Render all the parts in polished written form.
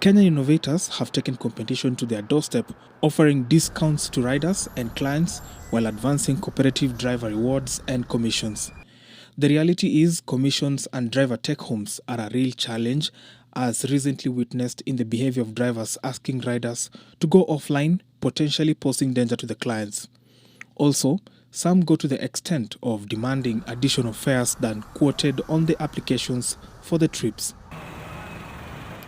Kenyan innovators have taken competition to their doorstep, offering discounts to riders and clients while advancing cooperative driver rewards and commissions. The reality is commissions and driver take-homes are a real challenge, as recently witnessed in the behavior of drivers asking riders to go offline, potentially posing danger to the clients. Also, some go to the extent of demanding additional fares than quoted on the applications for the trips.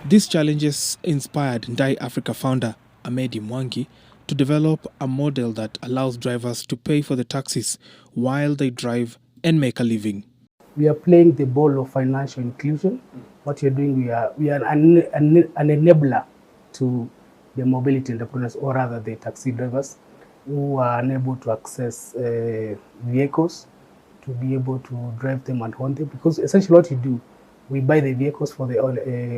These challenges inspired Ndai Africa founder Ahmedi Mwangi to develop a model that allows drivers to pay for the taxis while they drive and make a living. We are playing the ball of financial inclusion. What you're doing, we are an enabler to the mobility entrepreneurs, or rather the taxi drivers, who are unable to access vehicles to be able to drive them and own them. Because essentially what you do, we buy the vehicles for the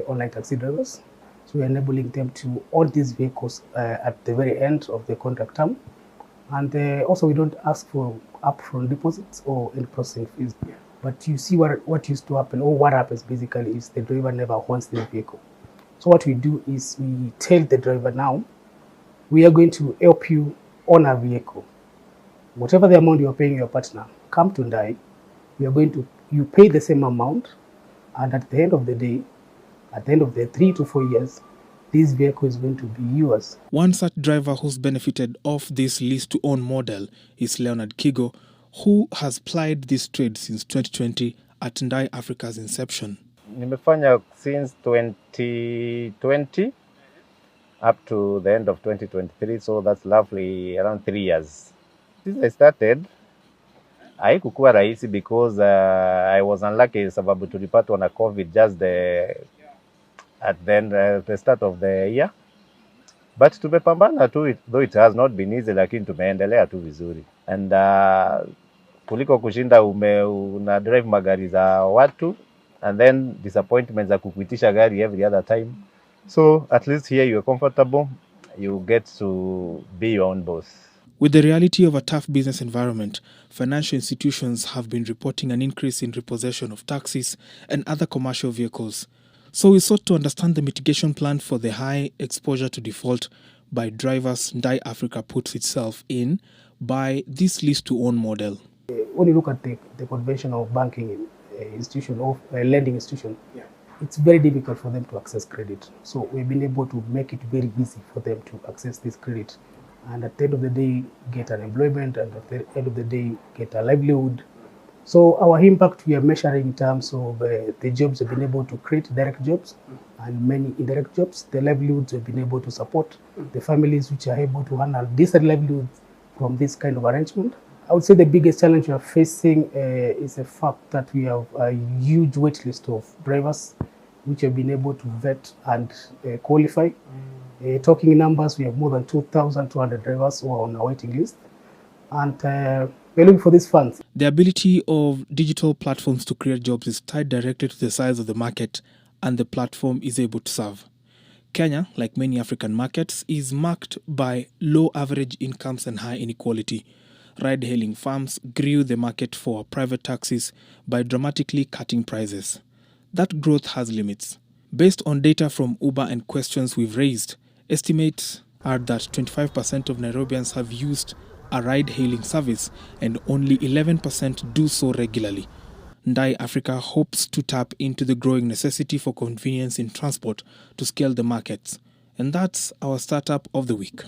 online taxi drivers. So we're enabling them to own these vehicles at the very end of the contract term. And also we don't ask for upfront deposits or any processing fees. But you see what used to happen, or what happens basically, is the driver never owns the vehicle. So what we do is we tell the driver, now, we are going to help you own a vehicle. Whatever the amount you're paying your partner, come to Ndai, you pay the same amount, and at the end of the day, at the end of the 3 to 4 years, this vehicle is going to be yours. One such driver who's benefited off this lease-to-own model is Leonard Kigo, who has plied this trade since 2020 at Ndai Africa's inception. Nimefanya since 2020 up to the end of 2023, so that's roughly around 3 years. Since I started, haikukuwa rahisi because I was unlucky sababu tulipatwa na COVID just at the start of the year. But tumepambana tu, though it has not been easy, lakini tumeendelea tu vizuri. And kuliko kushinda una drive magari za watu and then disappointment za kukuitisha gari every other time. So at least here you are comfortable, you get to be your own boss. With the reality of a tough business environment, financial institutions have been reporting an increase in repossession of taxis and other commercial vehicles. So we sought to understand the mitigation plan for the high exposure to default by drivers Ndai Africa puts itself in by this lease-to-own model. When you look at the conventional banking institution or lending institution, it's very difficult for them to access credit. So we've been able to make it very easy for them to access this credit. And at the end of the day, get an employment, and at the end of the day, get a livelihood. So our impact we are measuring in terms of the jobs we've been able to create, direct jobs, and many indirect jobs, the livelihoods we've been able to support, the families which are able to handle decent livelihoods from this kind of arrangement. I would say the biggest challenge we are facing is the fact that we have a huge wait list of drivers which have been able to vet and qualify. Talking numbers, we have more than 2,200 drivers who are on a waiting list. And we're looking for these funds. The ability of digital platforms to create jobs is tied directly to the size of the market and the platform is able to serve. Kenya, like many African markets, is marked by low average incomes and high inequality. Ride-hailing firms grew the market for private taxis by dramatically cutting prices. That growth has limits. Based on data from Uber and questions we've raised, estimates are that 25% of Nairobians have used a ride-hailing service and only 11% do so regularly. Ndai Africa hopes to tap into the growing necessity for convenience in transport to scale the markets. And that's our startup of the week.